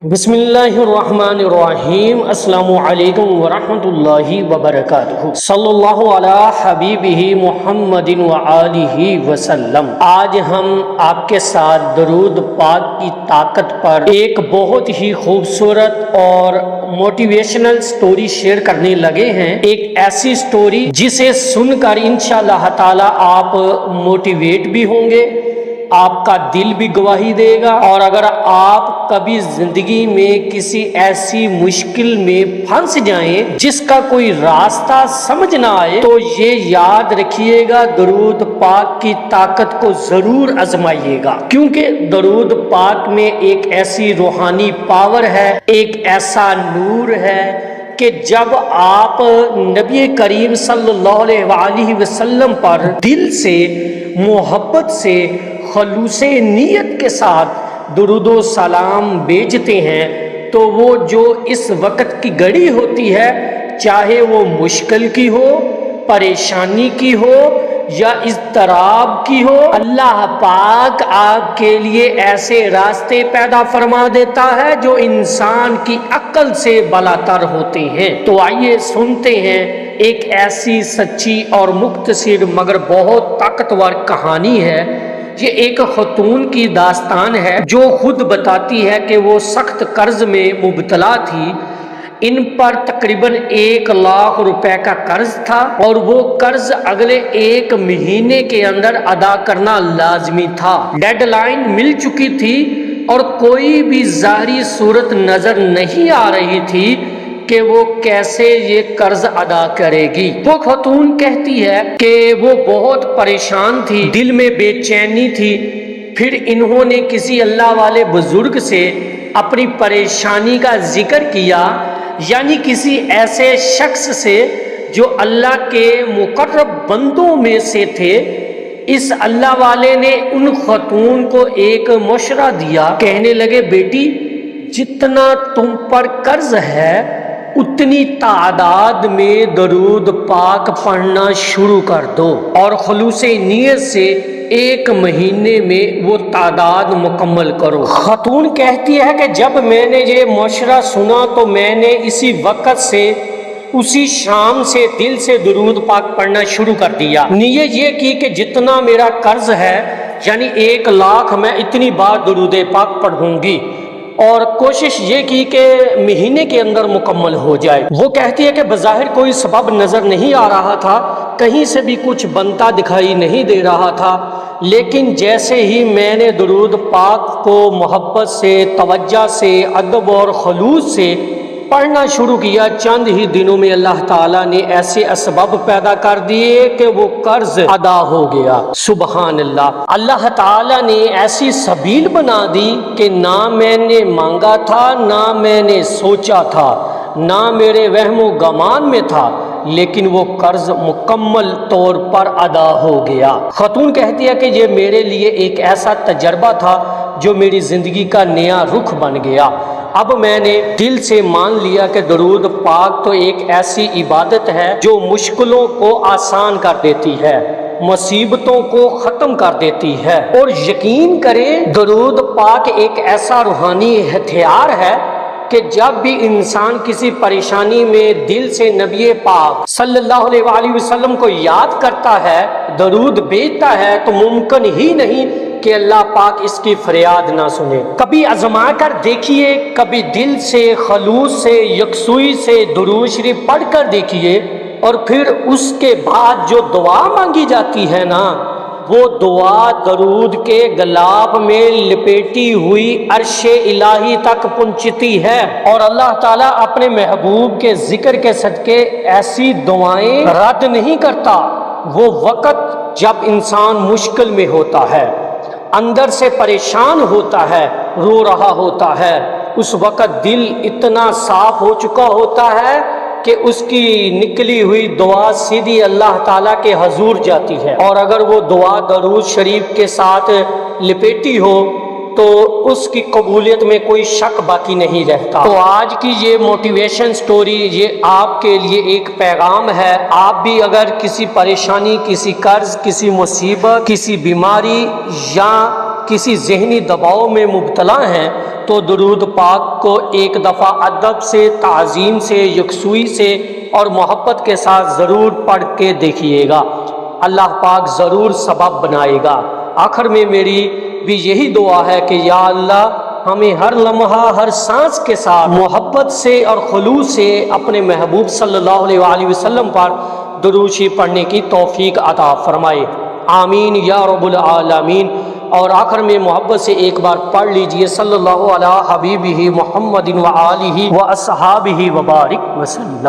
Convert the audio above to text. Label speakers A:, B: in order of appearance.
A: بسم اللہ الرحمن الرحیم۔ السلام علیکم ورحمۃ اللہ وبرکاتہ۔ صلی اللہ علی حبیبہ محمد وآلہ وسلم۔ آج ہم آپ کے ساتھ درود پاک کی طاقت پر ایک بہت ہی خوبصورت اور موٹیویشنل سٹوری شیئر کرنے لگے ہیں۔ ایک ایسی سٹوری جسے سن کر انشاءاللہ تعالی آپ موٹیویٹ بھی ہوں گے، آپ کا دل بھی گواہی دے گا، اور اگر آپ کبھی زندگی میں کسی ایسی مشکل میں پھنس جائیں جس کا کوئی راستہ سمجھ نہ آئے تو یہ یاد رکھیے گا، درود پاک کی طاقت کو ضرور آزمائیے گا، کیونکہ درود پاک میں ایک ایسی روحانی پاور ہے، ایک ایسا نور ہے کہ جب آپ نبی کریم صلی اللہ علیہ وآلہ وسلم پر دل سے، محبت سے، خلوص نیت کے ساتھ درود و سلام بھیجتے ہیں تو وہ جو اس وقت کی گھڑی ہوتی ہے، چاہے وہ مشکل کی ہو، پریشانی کی ہو یا اضطراب کی ہو، اللہ پاک آپ کے لیے ایسے راستے پیدا فرما دیتا ہے جو انسان کی عقل سے بالاتر ہوتے ہیں۔ تو آئیے سنتے ہیں ایک ایسی سچی اور مختصر مگر بہت طاقتور کہانی ہے۔ یہ ایک خاتون کی داستان ہے جو خود بتاتی ہے کہ وہ سخت قرض میں مبتلا تھی۔ ان پر تقریباً 1,00,000 روپے کا قرض تھا اور وہ قرض اگلے 1 مہینے کے اندر ادا کرنا لازمی تھا۔ ڈیڈ لائن مل چکی تھی اور کوئی بھی ظاہری صورت نظر نہیں آ رہی تھی کہ وہ کیسے یہ قرض ادا کرے گی۔ وہ خاتون کہتی ہے کہ وہ بہت پریشان تھی، دل میں بے چینی تھی۔ پھر انہوں نے کسی اللہ والے بزرگ سے اپنی پریشانی کا ذکر کیا، یعنی کسی ایسے شخص سے جو اللہ کے مقرب بندوں میں سے تھے۔ اس اللہ والے نے ان خاتون کو ایک مشورہ دیا، کہنے لگے بیٹی، جتنا تم پر قرض ہے اتنی تعداد میں درود پاک پڑھنا شروع کر دو اور خلوص نیت سے 1 مہینے میں وہ تعداد مکمل کرو۔ خاتون کہتی ہے کہ جب میں نے یہ مشورہ سنا تو میں نے اسی وقت سے، اسی شام سے دل سے درود پاک پڑھنا شروع کر دیا۔ نیت یہ کی کہ جتنا میرا قرض ہے یعنی 1,00,000 میں اتنی بار درود پاک پڑھوں گی، اور کوشش یہ کی کہ مہینے کے اندر مکمل ہو جائے۔ وہ کہتی ہے کہ بظاہر کوئی سبب نظر نہیں آ رہا تھا، کہیں سے بھی کچھ بنتا دکھائی نہیں دے رہا تھا، لیکن جیسے ہی میں نے درود پاک کو محبت سے، توجہ سے، ادب اور خلوص سے پڑھنا شروع کیا، چند ہی دنوں میں اللہ تعالیٰ نے ایسے اسباب پیدا کر دیے کہ وہ قرض ادا ہو گیا۔ سبحان اللہ۔ اللہ تعالیٰ نے ایسی سبیل بنا دی کہ نہ میں نے مانگا تھا، نہ میں نے سوچا تھا، نہ میرے وہم و گمان میں تھا، لیکن وہ قرض مکمل طور پر ادا ہو گیا۔ خاتون کہتی ہے کہ یہ میرے لیے ایک ایسا تجربہ تھا جو میری زندگی کا نیا رخ بن گیا۔ اب میں نے دل سے مان لیا کہ درود پاک تو ایک ایسی عبادت ہے جو مشکلوں کو آسان کر دیتی ہے، مصیبتوں کو ختم کر دیتی ہے، اور یقین کریں درود پاک ایک ایسا روحانی ہتھیار ہے کہ جب بھی انسان کسی پریشانی میں دل سے نبی پاک صلی اللہ علیہ وآلہ وسلم کو یاد کرتا ہے، درود بھیجتا ہے، تو ممکن ہی نہیں کہ اللہ پاک اس کی فریاد نہ سنے۔ کبھی آزما کر دیکھیے، کبھی دل سے، خلوص سے، یکسوئی سے درود شریف پڑھ کر دیکھیے، اور پھر اس کے بعد جو دعا مانگی جاتی ہے نا، وہ دعا درود کے غلاف میں لپیٹی ہوئی عرش الہی تک پہنچتی ہے، اور اللہ تعالیٰ اپنے محبوب کے ذکر کے صدقے ایسی دعائیں رد نہیں کرتا۔ وہ وقت جب انسان مشکل میں ہوتا ہے، اندر سے پریشان ہوتا ہے، رو رہا ہوتا ہے، اس وقت دل اتنا صاف ہو چکا ہوتا ہے کہ اس کی نکلی ہوئی دعا سیدھی اللہ تعالیٰ کے حضور جاتی ہے، اور اگر وہ دعا درود شریف کے ساتھ لپیٹی ہو تو اس کی قبولیت میں کوئی شک باقی نہیں رہتا۔ تو آج کی یہ موٹیویشن سٹوری یہ آپ کے لیے ایک پیغام ہے۔ آپ بھی اگر کسی پریشانی، کسی قرض، کسی مصیبت، کسی بیماری یا کسی ذہنی دباؤ میں مبتلا ہیں تو درود پاک کو ایک دفعہ ادب سے، تعظیم سے، یکسوئی سے اور محبت کے ساتھ ضرور پڑھ کے دیکھیے گا، اللہ پاک ضرور سبب بنائے گا۔ آخر میں میری بھی یہی دعا ہے کہ یا اللہ ہمیں ہر لمحہ، ہر سانس کے ساتھ محبت سے اور خلوص سے اپنے محبوب صلی اللہ علیہ وآلہ وسلم پر درود شریف پڑھنے کی توفیق عطا فرمائے، آمین یا رب العالمین۔ اور آخر میں محبت سے ایک بار پڑھ لیجئے صلی اللہ علیہ حبیبہ محمد و آلہ و اصحابہ وبارک وسلم۔